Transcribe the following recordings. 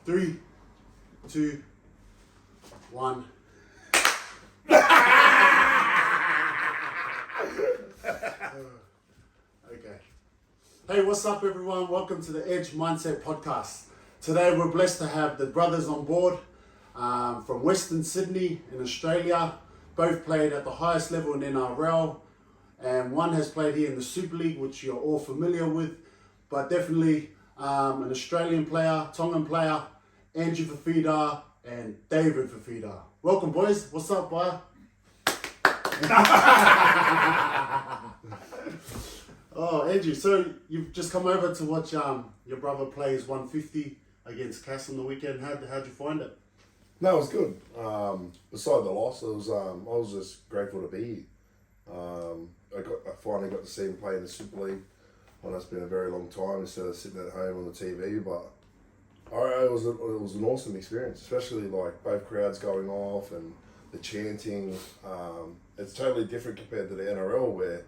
3, 2, 1. Okay. Hey, what's up, everyone? Welcome to the Edge Mindset Podcast. Today, we're blessed to have the brothers on board from Western Sydney in Australia. Both played at the highest level in NRL, and one has played here in the Super League, which you're all familiar with, but definitely an Australian player, Tongan player, Andrew Fifita and David Fifita. Welcome, boys. What's up, boy? Oh, Andrew, so you've just come over to watch your brother play his 150 against Cass on the weekend. How'd you find it? No, it was good. Beside the loss, it was I was just grateful to be here. I finally got to see him play in the Super League. I know it's been a very long time instead of sitting at home on the TV, but it was an awesome experience, especially like both crowds going off and the chanting. It's totally different compared to the NRL where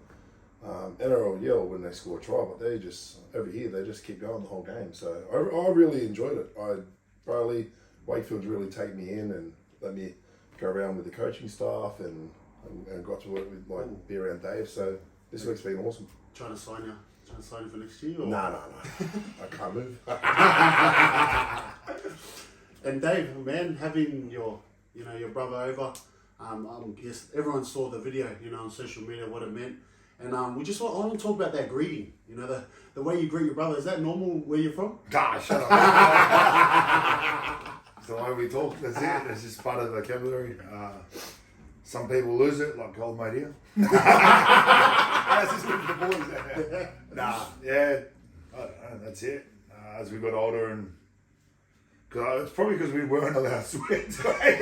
NRL yell when they score a try, but they just, over here, they just keep going the whole game. So I really enjoyed it. Wakefield really take me in and let me go around with the coaching staff and got to work with, be around Dave. So this week's been awesome. Trying to sign you for next year? Or? No. I can't move. And Dave, man, having your brother over, I guess everyone saw the video, on social media, what it meant. And I want to talk about that greeting, the way you greet your brother. Is that normal where you're from? Shut up. It's the way we talk, that's it. It's just part of the vocabulary. Some people lose it, like old mate here. That's just good for the boys. I don't know, that's it. As we got older and it's probably because we weren't allowed to swear today.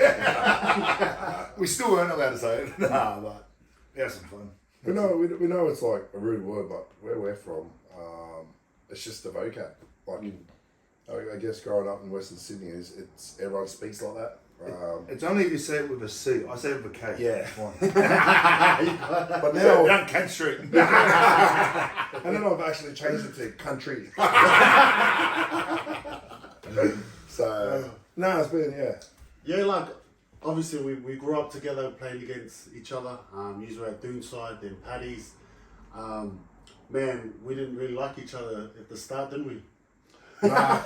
We still weren't allowed to say it. But we had some fun. We know it's like a rude word, but where we're from, it's just the vocab. Like, I guess growing up in Western Sydney, it's everyone speaks like that. It's only if you say it with a C. I say it with a K. Yeah. But now down Kent Street. And then I've actually changed it to country. So no, it's been Yeah, obviously we grew up together playing against each other. You were at Doonside, then Paddy's. Man, we didn't really like each other at the start, didn't we? Nah.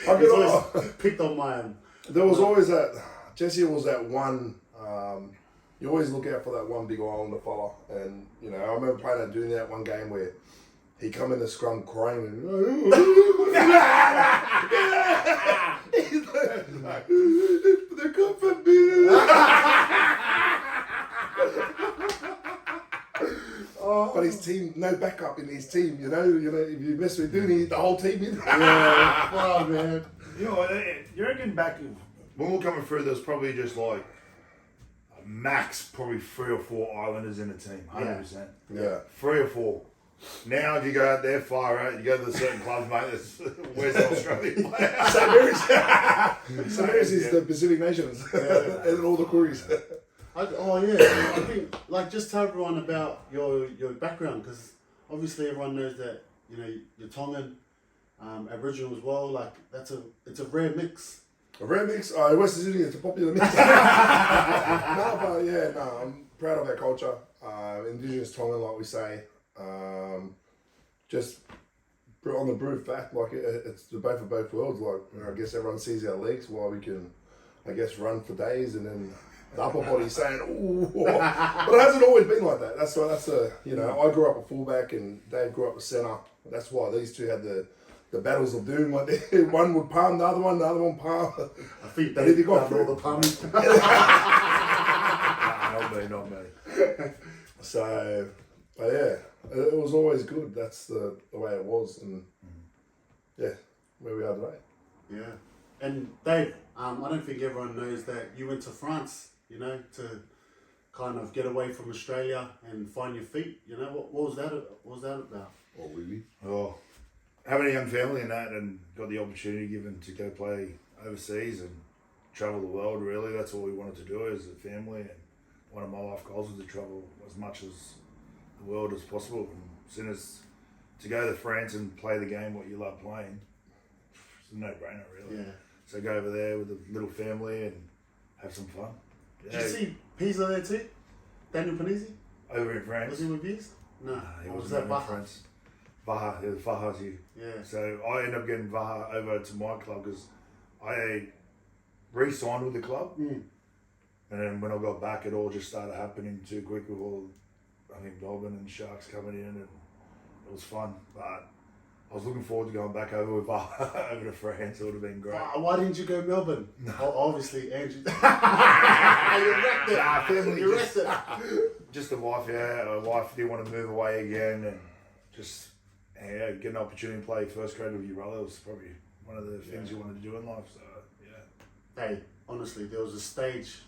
He's always picked on my There was always that. Jesse was that one. You always look out for that one big Islander fella, and I remember doing that one game where he come in the scrum crying and they're good for me. But his team, no backup in his team. If you mess with Dooney, the whole team in. Oh man. You reckon back when we were coming through, there was probably just like max probably 3 or 4 Islanders in a team, 100%. Yeah. 3 or 4. Now, if you go out there, far out, you go to the certain clubs, mate, where's the Australian player? St. Mary's is the Pacific Nations and all the Koreas. I think just tell everyone about your background, because obviously everyone knows that you're Tongan, Aboriginal as well. It's a rare mix. A rare mix? Western Sydney, it's a popular mix. I'm proud of our culture. Indigenous Tongan, like we say. Just on the brute fact, it's the both of both worlds. I guess everyone sees our legs while we can, run for days, and then the upper body saying, "Ooh," but it hasn't always been like that. I grew up a fullback, and Dave grew up a centre. That's why these two had the battles of doom. One would palm the other one palm. I think Dave got all the palms. Not me. So, it was always good. That's the way it was, and where we are today. Yeah, and Dave, I don't think everyone knows that you went to France, to kind of get away from Australia and find your feet. What was that about? Having a young family and that, and got the opportunity given to go play overseas and travel the world. Really, that's all we wanted to do as a family, and one of my life goals was to travel as much as the world as possible. And as soon as to go to France and play the game what you love playing, a no-brainer, really. Yeah. So go over there with the little family and have some fun. Did you see Pisa there too? Daniel Panizzi? Over in France. Was he with V's? No. He Or wasn't that over in Baja? France. Baja, yeah, Baja's you. Yeah. So I ended up getting Baja over to my club because I re-signed with the club. Mm. And then when I got back, it all just started happening too quick with all, I think, Melbourne and Sharks coming in, and it was fun. But I was looking forward to going back over with over to France. It would have been great. Why didn't you go Melbourne? No. Obviously, Andrew. You wrecked it. Nah, family, You wrecked it. just the wife, yeah. My wife didn't want to move away again, and just get an opportunity to play first grade with your brother was probably one of the things you wanted to do in life. So yeah. Hey, honestly, there was a stage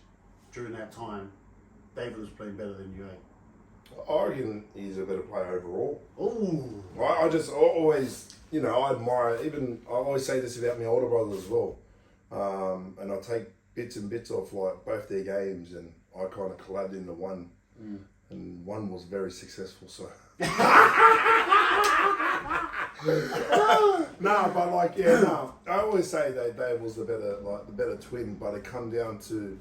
during that time. David was playing better than you, eh? I reckon he's a better player overall. Ooh. I just always, I admire, I always say this about my older brother as well. And I take bits and bits of like both their games and I kind of collabed into one. Mm. And one was very successful, so. No, but like, I always say that Dave was the better twin, but it come down to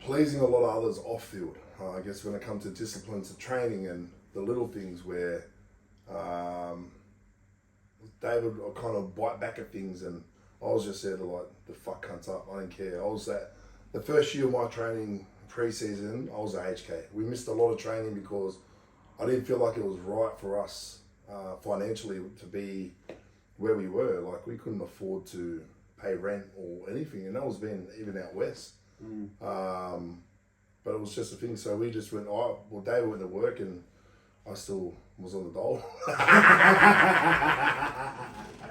pleasing a lot of others off field. I guess when it comes to disciplines of training and the little things where David would kind of bite back at things, and I was just there to like, the fuck cunts up, I didn't care. I was the first year of my training pre-season, I was at HK. We missed a lot of training because I didn't feel like it was right for us financially to be where we were. Like, we couldn't afford to pay rent or anything, and that was being even out west. Mm. But it was just a thing, so we just went, David went to work and I still was on the dole.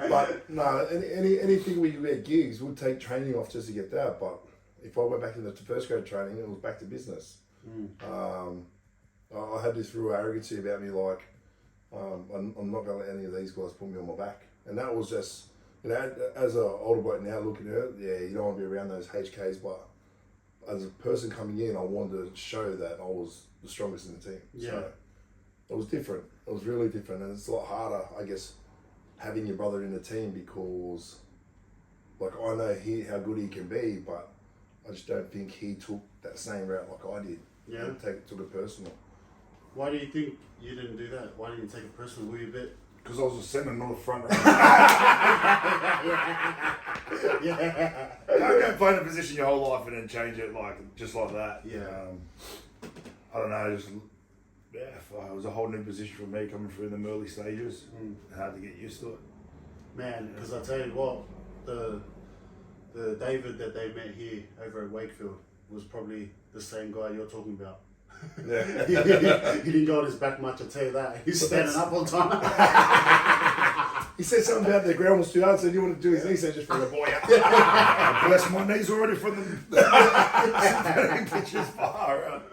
But no, anything we had gigs, we'd take training off just to get that. But if I went back into first grade training, it was back to business. Mm. I had this real arrogancy about me, like, I'm not going to let any of these guys put me on my back. And that was just, as an older bloke now looking at it, you don't want to be around those HKs, but as a person coming in, I wanted to show that I was the strongest in the team. Yeah. So it was different. It was really different, and it's a lot harder, I guess, having your brother in the team because, like, I know how good he can be, but I just don't think he took that same route like I did. Yeah. Took it personal. Why do you think you didn't do that? Why didn't you take it personal? Were you a bit? Because I was a centre, not a front row. Yeah. You don't play in a position your whole life and then change it just like that. Yeah. I don't know, it was a whole new position for me coming through in the early stages. Hard to get used to it. Man, because I tell you what, the David that they met here over at Wakefield was probably the same guy you're talking about. Yeah. He didn't go on his back much, I tell you that. He's standing up all the time. He said something about the ground was too hard, so he didn't want to do his knees, so just for the boy out. I bless my knees already from the pictures far.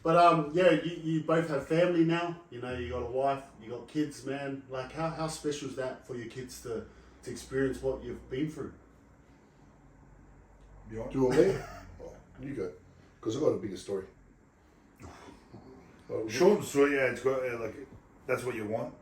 But you both have family now. You got a wife, you got kids, man. Like, how special is that for your kids to experience what you've been through? Do you want me? You go. Because I've got a bigger story. Short and sweet, it's got that's what you want.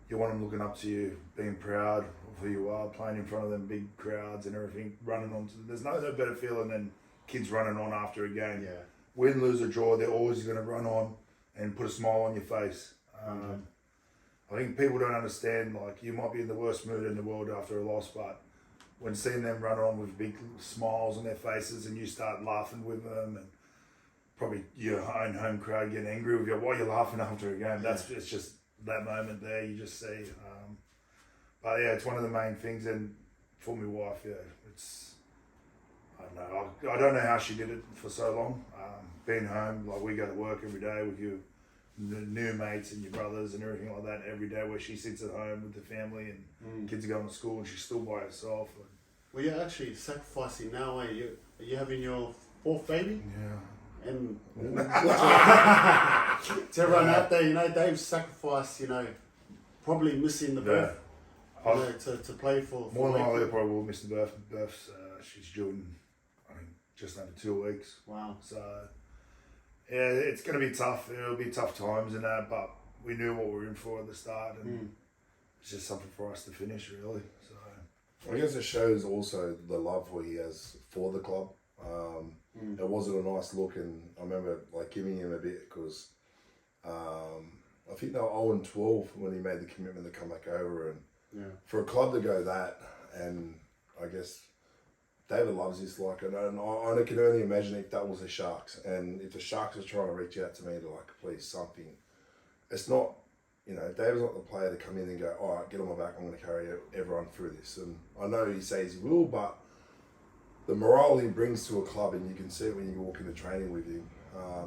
You want them looking up to you, being proud of who you are, playing in front of them big crowds and everything, running on. There's no better feeling than kids running on after a game. Yeah. Win, lose or draw, they're always going to run on and put a smile on your face. I think people don't understand, like, you might be in the worst mood in the world after a loss, but when seeing them run on with big smiles on their faces and you start laughing with them, and probably your own home crowd getting angry with you while you're laughing after a game, it's just that moment there you just see. But it's one of the main things, and for my wife, it's, I don't know how she did it for so long. Being home, like, we go to work every day with your new mates and your brothers and everything like that every day, where she sits at home with the family and kids are going to school and she's still by herself. Well, you're actually sacrificing now, are you? Are you having your fourth baby? Yeah. And to everyone out there, Dave's sacrificed, probably missing the birth, to play for more than likely, I Wakefield. probably will miss the birth. She's due in, I think, just under 2 weeks. Wow. So, it's going to be tough. It'll be tough times and that, but we knew what we were in for at the start, and it's just something for us to finish, really. So I guess it shows also the love he has for the club. It wasn't a nice look, and I remember like giving him a bit because I think they were 0-12 when he made the commitment to come back over, and for a club to go that, and I guess David loves this, like, and I can only imagine if that was the Sharks, and if the Sharks are trying to reach out to me to like, please something, it's not, you know, David's not the player to come in and go, all right, get on my back, I'm going to carry everyone through this. And I know he says he will, but the morale he brings to a club, and you can see it when you walk into training with him,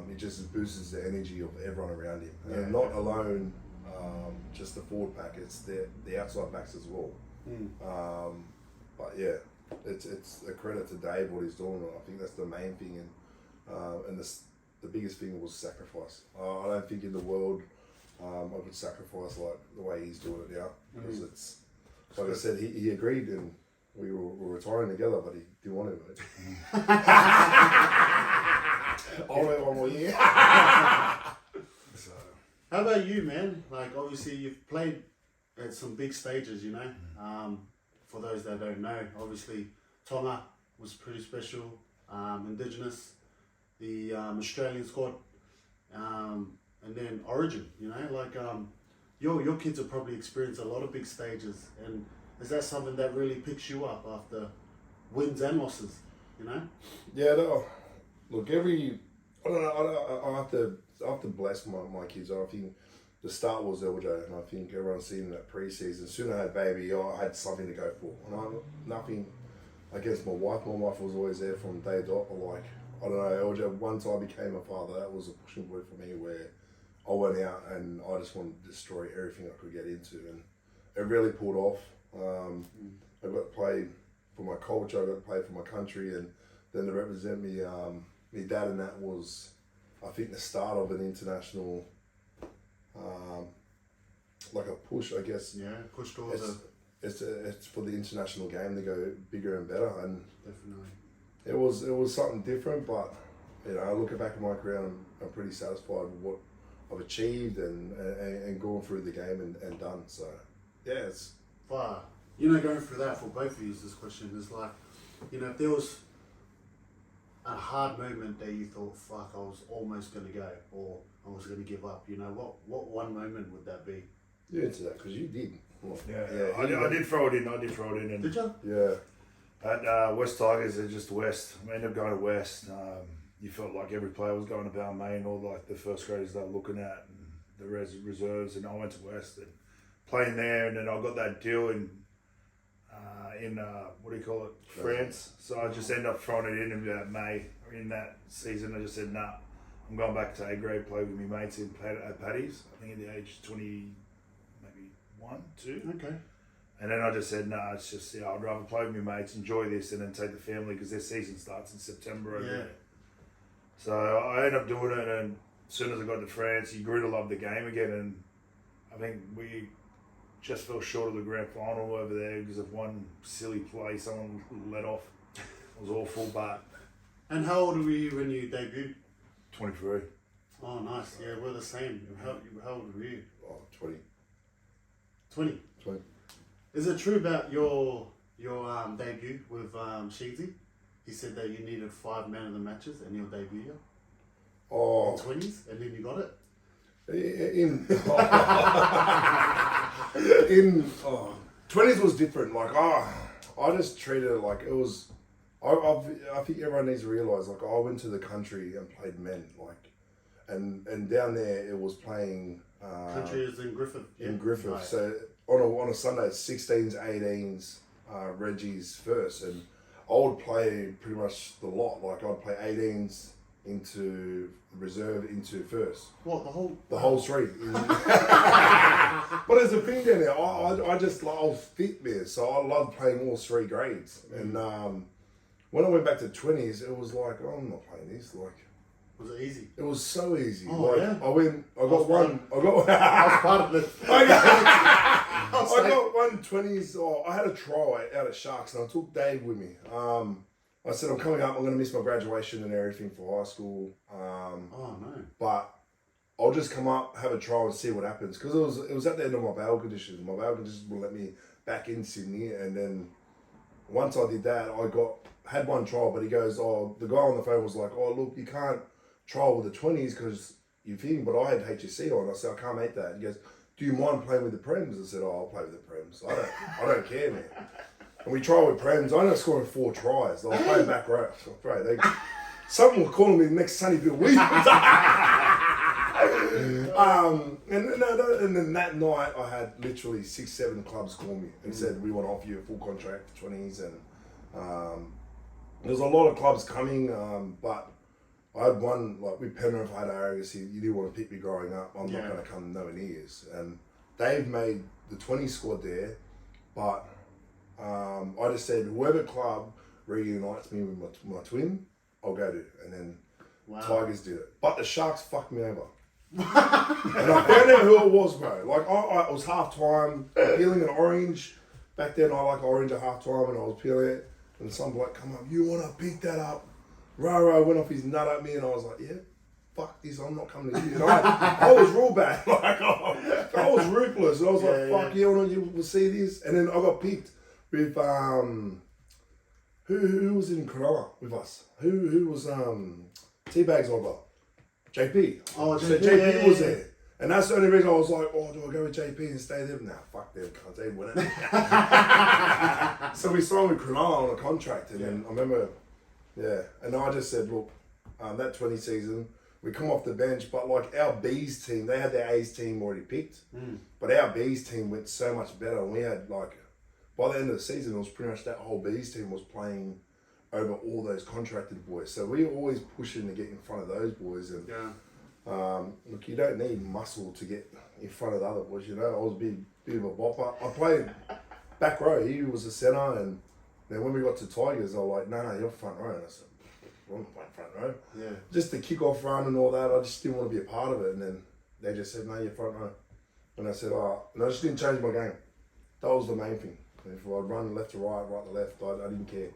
it just boosts the energy of everyone around him. And not alone just the forward pack, it's the outside backs as well. But yeah, it's a credit to Dave what he's doing. I think that's the main thing, and the biggest thing was sacrifice. I don't think in the world I would sacrifice like the way he's doing it now, because it's like I said, he agreed, and we were retiring together, but he didn't want to. I'll wait 1 more year. So, how about you, man? Like, obviously you've played at some big stages, you know. For those that don't know, obviously Tonga was pretty special, Indigenous, the Australian squad, and then Origin, you know, like your kids have probably experienced a lot of big stages, and is that something that really picks you up after wins and losses, you know? Yeah, no, look, I don't know, I have to bless my kids. I think the start was LJ, and I think everyone's seen that pre-season. Soon I had baby, I had something to go for, and nothing against my wife. My wife was always there from day dot. But like, I don't know, LJ, once I became a father, that was a pushing point for me where I went out and I just wanted to destroy everything I could get into, and it really pulled off. I got to play for my culture, I got to play for my country, and then to represent me, my dad, and that was, I think, the start of an international, like a push, I guess. Yeah, push towards it's for the international game to go bigger and better, and definitely. It was something different, but you know, I look back at my career, and I'm pretty satisfied with what I've achieved and gone through the game and done. So yeah, it's far. You know, going through that for both of you, this question is like, you know, if there was a hard moment that you thought, fuck, I was almost going to go, or I was going to give up, you know, what one moment would that be? You answer that because you did. I did throw it in. And did you? Yeah. At West Tigers, they're just West. I ended up going to West. You felt like every player was going to Balmain, all like the first graders they were looking at, and the reserves, and I went to West and playing there, and then I got that deal in what do you call it, France. So I just ended up throwing it in about May. In that season, I just said, nah, I'm going back to A grade, play with my mates at Paddy's. I think at the age 20, maybe 1, 2. Okay. And then I just said, nah, it's just, I'd rather play with my mates, enjoy this, and then take the family, because their season starts in September over there. So I ended up doing it, and as soon as I got to France, you grew to love the game again, and I think we just fell short of the grand final over there because of one silly play someone let off. It was awful, but... And how old were you when you debuted? 23. Oh, nice. Yeah, we're the same. How old were you? Oh, 20. 20? 20. Is it true about your debut with Sheedsy? He said that you needed 5 man of the matches and your debut year? Oh. In 20s, and then you got it? In 20s was different. Like, I just treated it like it was. I think everyone needs to realise, like, I went to the country and played men, like, and down there it was playing. Country is in Griffith. Yeah? In Griffith, Right. so on a Sunday, 16s, 18s, Reggie's first, and I would play pretty much the lot. Like, I'd play 18s into reserve into first. What, The whole street. But there's a thing down there. I just I was fit there, so I loved playing all 3 grades. And when I went back to 20s, it was like, oh, I'm not playing this. Like, was it easy? it was so easy. Oh, like, yeah. I got one. I was part of it. I got 120s. Oh, I had a try out at Sharks, and I took Dave with me. I said, I'm coming up. I'm going to miss my graduation and everything for high school. Oh no! But I'll just come up, have a trial and see what happens. Because it was at the end of my bail conditions. My bail conditions will let me back in Sydney. And then once I did that, had one trial, but he goes, the guy on the phone was like, look, you can't trial with the 20s because you're thinking, but I had HSC on. I said, I can't make that. He goes, do you mind playing with the Prems? I said, I'll play with the Prems. I don't care, man. And we tried with Prems. I ended up scoring 4 tries. I was playing back row. Someone was calling me the next Sunnyville Williams. And then that night, I had literally 6-7 clubs call me and said, we want to offer you a full contract, 20s. And there was a lot of clubs coming, but I had one, like with Penrith, I had arrogance. You didn't want to pick me growing up. I'm not going to come nowhere near. And they've made the 20 squad there, but I just said, whoever club reunites me with my twin, I'll go to. And then Tigers did it. But the Sharks fucked me over. And I found out who it was, bro. Like, it was half-time, peeling an orange. Back then, I like orange at half-time, and I was peeling it. And some bloke come up, you want to pick that up? Rara went off his nut at me, and I was like, yeah, fuck this, I'm not coming to you. And I was real bad. Like, I was ruthless. And I was like, fuck yeah, you will see this. And then I got picked with, who was in Cronulla with us? Who was, Teabag's over? JP. Oh, so JP was there. And that's the only reason I was like, do I go with JP and stay there? Nah, fuck them, can't they win it. So we signed with Cronulla on a contract, and then I remember, and I just said, look, that 20 season, we come off the bench, but like our B's team, they had their A's team already picked, but our B's team went so much better, and we had like, by the end of the season, it was pretty much that whole B's team was playing over all those contracted boys. So we were always pushing to get in front of those boys, and look, you don't need muscle to get in front of the other boys, you know. I was a bit of a bopper. I played back row. He was a centre, and then when we got to Tigers, I was like, no, you're front row. And I said, I'm not playing front row. Yeah. Just the kick-off run and all that, I just didn't want to be a part of it. And then they just said, no, you're front row. And I said, and I just didn't change my game. That was the main thing. If I'd run left to right, right to left, I didn't care.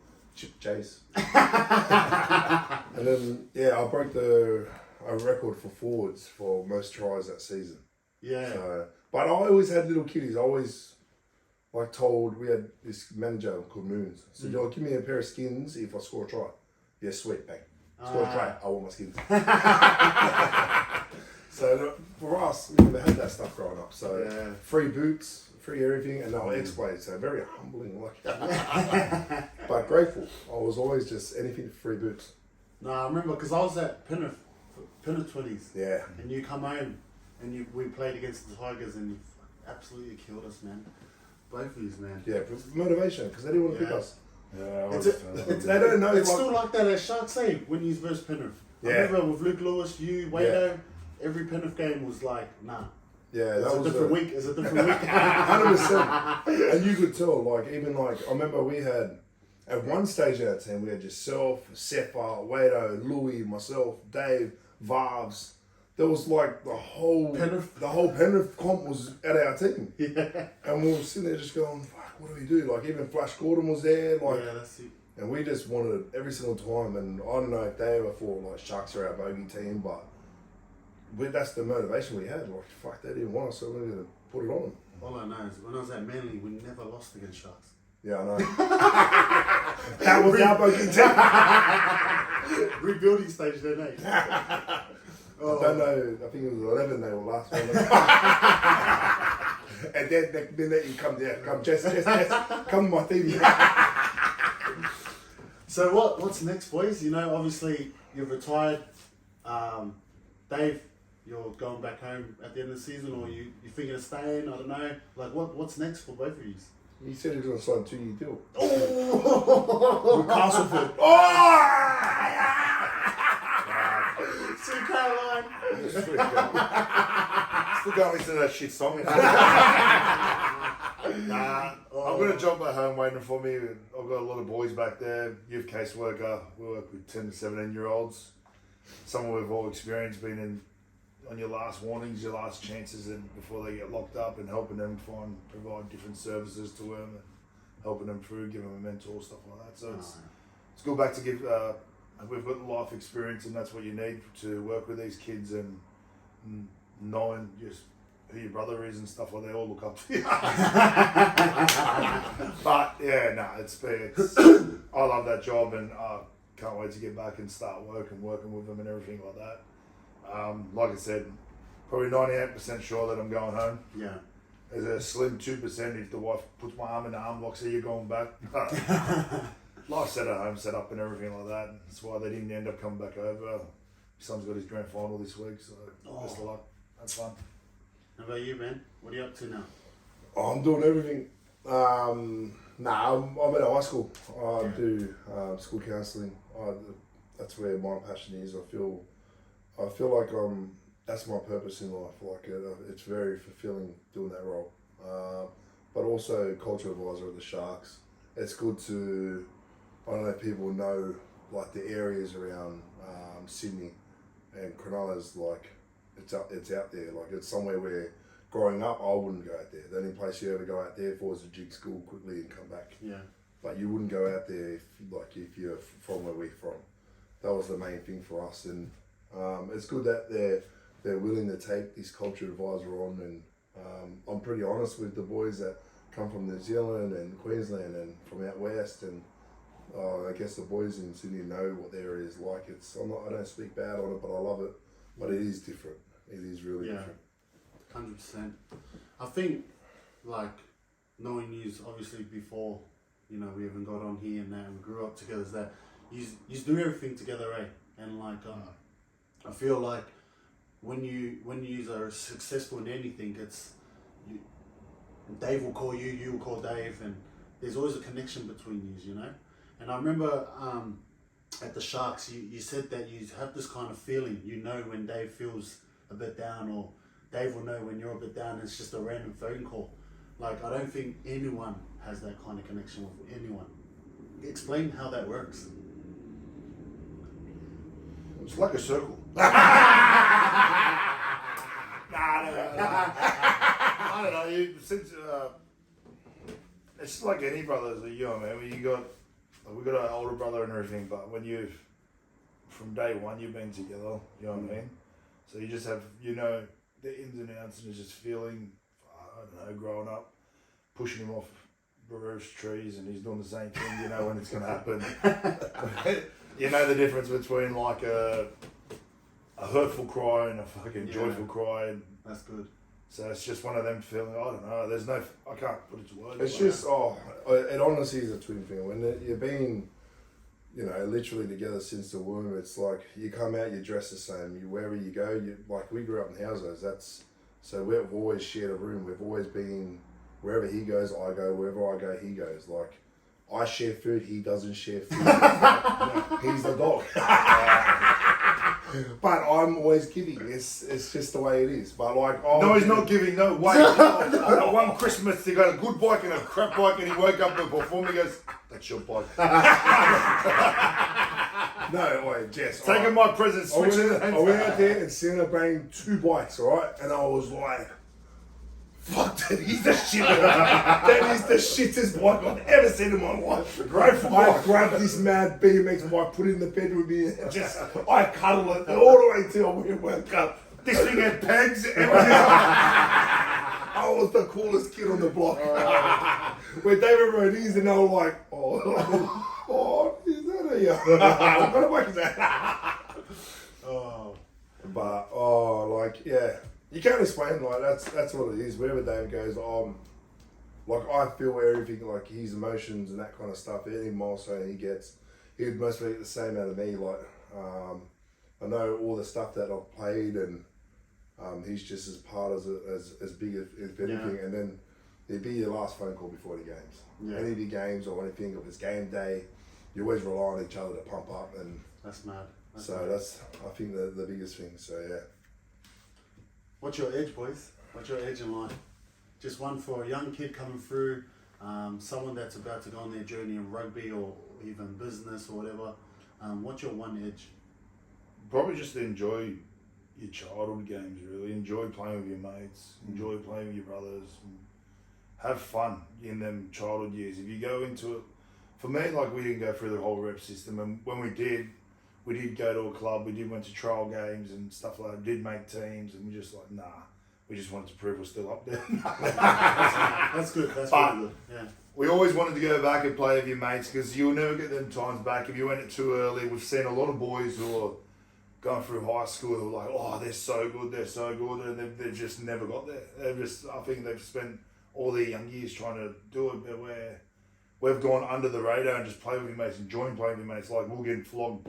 Chase. And then, I broke a record for forwards for most tries that season. Yeah. So, but I always had little kiddies. I always we had this manager called Moons. So yo, give me a pair of skins if I score a try. Yeah, sweet, bang. Score a try. I want my skins. So for us, we never had that stuff growing up. So free boots, free everything, and they were X-Blades. So very humbling, but grateful. I was always just anything for free boots. No, I remember because I was at Penrith 20s. Yeah. And you come home and we played against the Tigers and you absolutely killed us, man. Both of you, man. Yeah, motivation, because they didn't want to pick us. Yeah, they don't know. It's still like that at Sharks Save when you versus Penrith. I remember with Luke Lewis, Wado, every Penrith game was like, nah. Yeah, that was a different week. It's a different week. 100%. And you could tell, I remember we had, at one stage in our team, we had yourself, Sefa, Wado, Louis, myself, Dave, Varves. There was like the whole Penrith comp was at our team. Yeah. And we were sitting there just going, fuck, what do we do? Like even Flash Gordon was there. That's it. And we just wanted it every single time. And I don't know if they ever thought like Sharks are our bogey team, but that's the motivation we had. Like, fuck, they didn't want us, so we were going to put it on them. All I know is when I was at Manly, we never lost against Sharks. Yeah, I know. That was our bogey team. Rebuilding stage then, eh? I don't know, I think it was 11 they were last one. And then you come there, come Jess, come to my team. So what's next, boys? You know, obviously you've retired. Dave, you're going back home at the end of the season, or you thinking of staying? I don't know. Like what's next for both of you? He said he was going to sign a 2-year deal. Oh! With Castleford. Sweet Caroline. Still don't listen to that shit song. I'm going to jump at home waiting for me. I've got a lot of boys back there, youth caseworker. We work with 10 to 17-year-olds. Some of we've all experienced being on your last warnings, your last chances, and before they get locked up, and helping them provide different services to them, and helping them through, giving them a mentor, stuff like that. So it's good back to give. We've got life experience, and that's what you need to work with these kids and knowing just who your brother is and stuff like that, they all look up to you. But yeah, no, it's I love that job, and I can't wait to get back and start working with them and everything like that. Like I said, probably 98% sure that I'm going home. Yeah. There's a slim 2% if the wife puts my arm in the arm lock, so you're going back. Life's set at home, set up and everything like that. That's why they didn't end up coming back over. My son's got his grand final this week, so best of luck. That's fun. How about you, man? What are you up to now? I'm doing everything. I'm at high school. I do school counselling. That's where my passion is. I feel like that's my purpose in life. Like it's very fulfilling doing that role. But also cultural advisor of the Sharks. It's good to, I don't know if people know like the areas around Sydney and Cronulla's, like it's out there. Like it's somewhere where growing up I wouldn't go out there. The only place you ever go out there for is a jig school quickly and come back. Yeah. But you wouldn't go out there if you're from where we're from. That was the main thing for us, and it's good that they're willing to take this culture advisor on, and I'm pretty honest with the boys that come from New Zealand and Queensland and from out west, and I guess the boys in Sydney know what their area is like. I don't speak bad on it, but I love it. But it is different. It is really different. 100%. I think, like, knowing you obviously before, we even got on here and that, and we grew up together, is that you do everything together, eh? And like, I feel like when you are successful in anything, Dave will call you, you will call Dave, and there's always a connection between you, And I remember at the Sharks, you said that you have this kind of feeling, when Dave feels a bit down, or Dave will know when you're a bit down. It's just a random phone call. Like, I don't think anyone has that kind of connection with anyone. Explain how that works. It's like a circle. I don't know. It's like any brothers, man. We've got an older brother and everything, but when from day one, you've been together, you know what I mean? So you just have, the ins and outs, and it's just feeling, I don't know, growing up, pushing him off roots, trees, and he's doing the same thing, when it's going to happen. You know the difference between like a hurtful cry and a fucking joyful cry. And that's good. So it's just one of them feeling, I don't know, I can't put it to words. It's just, it honestly is a twin thing. When you've been, literally together since the womb, it's like you come out, you dress the same, wherever you go, like we grew up in houses, so we've always shared a room, we've always been, wherever he goes, I go, wherever I go, he goes. Like, I share food, he doesn't share food. He's the dog. But I'm always giving. It's just the way it is. But like, no, he's not giving. No, wait. One Christmas, he got a good bike and a crap bike, and he woke up before me. He goes, "That's your bike." No, wait, Jess. Taking my present, switching it. I went out there and Sene banged 2 bikes, right? And I was like, fuck, that is the shit. That is the shittest bike I've ever seen in my life. Great for I grabbed this mad BMX bike, put it in the bed with me, and I cuddled it all the way till we woke up. This thing had pegs. I was the coolest kid on the block. When David rode his, and they were like, oh, is that a what kind of bike is that? But, yeah. You can't explain, like, that's what it is. Wherever David goes, like, I feel everything, like, his emotions and that kind of stuff. Any milestone he gets, he'd mostly get the same out of me. Like, I know all the stuff that I've played, and he's just as part as big if anything. And then it'd be your last phone call before the games. Yeah. Any big games or anything, if it's game day, you always rely on each other to pump up. And that's mad. That's, I think, the biggest thing. So, yeah. What's your edge, boys? What's your edge in life? Just one for a young kid coming through, someone that's about to go on their journey in rugby or even business or whatever. What's your one edge? Probably just to enjoy your childhood games, really. Enjoy playing with your mates. Enjoy playing with your brothers. And have fun in them childhood years. If you go into it, for me, like, we didn't go through the whole rep system, and when we did, we did go to a club, we went to trial games and stuff like that, did make teams, and we just like, nah, we just wanted to prove we're still up there. That's good. That's really good. Yeah. We always wanted to go back and play with your mates because you'll never get them times back if you went it too early. We've seen a lot of boys who are going through high school who are like, oh, they're so good, and they've just never got there. I think they've spent all their young years trying to do it, but we've gone under the radar and just play with your mates, enjoying playing with your mates. Like, we'll get flogged,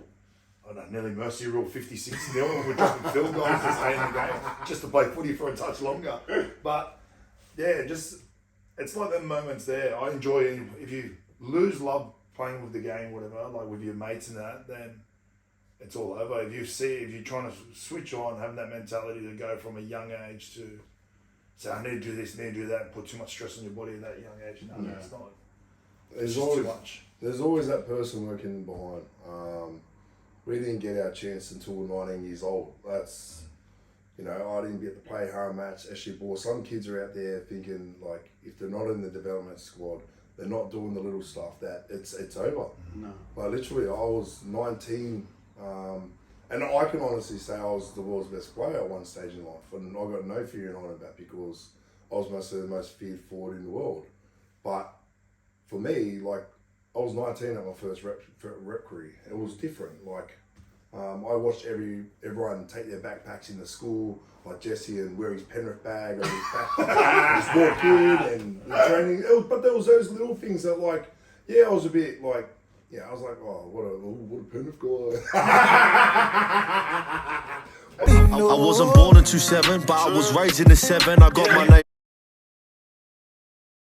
I don't know, nearly mercy rule 56-0, and we're dropping field goals to stay in the game just to play footy for a touch longer. But yeah, it's like them moments there. I enjoy it. If you lose love playing with the game, whatever, like with your mates and that, then it's all over. If you're trying to switch on, having that mentality to go from a young age to say, I need to do this, need to do that, and put too much stress on your body at that young age. No, it's not. It's just too much. There's always that person working behind. We didn't get our chance until 19 years old. That's, I didn't get to play home match. Actually, boy, some kids are out there thinking, like, if they're not in the development squad, they're not doing the little stuff, that it's over. No. Like, literally, I was 19, and I can honestly say I was the world's best player at one stage in life, and I got no fear in on about because I was mostly the most feared forward in the world. But for me, like, I was 19 at my first rep career. It was different. Like, I watched everyone take their backpacks into school, like Jesse, and wear his Penrith bag or his backpack, just walk in and training. But there was those little things that, like, I was a bit like, I was like, oh, what a Penrith guy. I wasn't born in 27, but I was raised in the 7. I got my name.